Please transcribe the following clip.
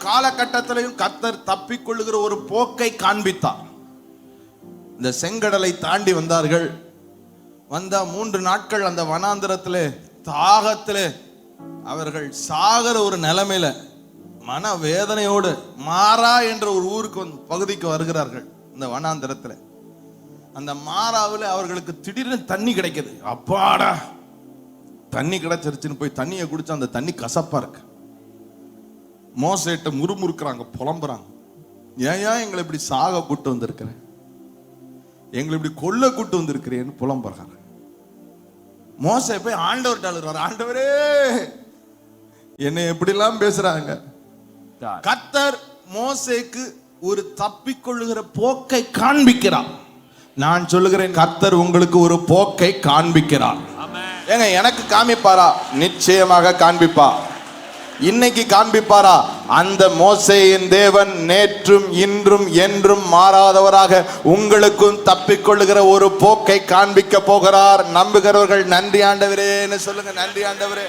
காலகட்டத்திலையும் கர்த்தர் தப்பிக்கொள்ளுகிற ஒரு போக்கை காண்பித்தார். இந்த செங்கடலை தாண்டி வந்தார்கள். வந்தா 3 நாட்கள் அந்த வனாந்திரத்திலே தாகத்திலே அவர்கள் சாகர ஒரு நிலைமையில மன வேதனையோடு மாரா என்ற ஒரு ஊருக்கு பகுதிக்கு வருகிறார்கள். இந்த வனாந்திரத்துல அந்த மாராவில் அவர்களுக்கு திடீர்னு தண்ணி கிடைக்குது. அப்பாடா தண்ணி கிடைச்சிருச்சுன்னு போய் தண்ணியை குடிச்சா அந்த தண்ணி கசப்பா இருக்கு. மோசேட்ட முறுமுறுக்கிறாங்க, புலம்புறாங்க. ஏன் எங்களை இப்படி சாக கூட்டு வந்திருக்கிறேன், எங்களை இப்படி கொல்ல கூட்டு வந்திருக்கிறேன்னு புலம்புறாங்க. மோசே போய் ஆண்டவர்கிட்ட அழுறாரு, ஆண்டவரே என்னை எப்படிலாம் பேசுறாங்க. கர்த்தர் மோசேக்கு ஒரு தப்பிக்கொள்ளுகிற போக்கை காண்பிக்கிறார். நான் சொல்லுகிறேன், கர்த்தர் உங்களுக்கு ஒரு போக்கை காண்பிக்கிறார். ஏங்க எனக்கு காண்பிப்பாரா? நிச்சயமாக காண்பிப்பார். இன்னைக்கு காண்பிப்பாரா? அந்த மோசேயின் தேவன் நேற்றும் இன்றும் என்றும் மாறாதவராக உங்களுக்கும் தப்பிக்கொள்ளுகிற ஒரு போக்கை காண்பிக்க போகிறார். நம்புகிறவர்கள் நன்றி ஆண்டவரேன்னு சொல்லுங்க. நன்றி ஆண்டவரே.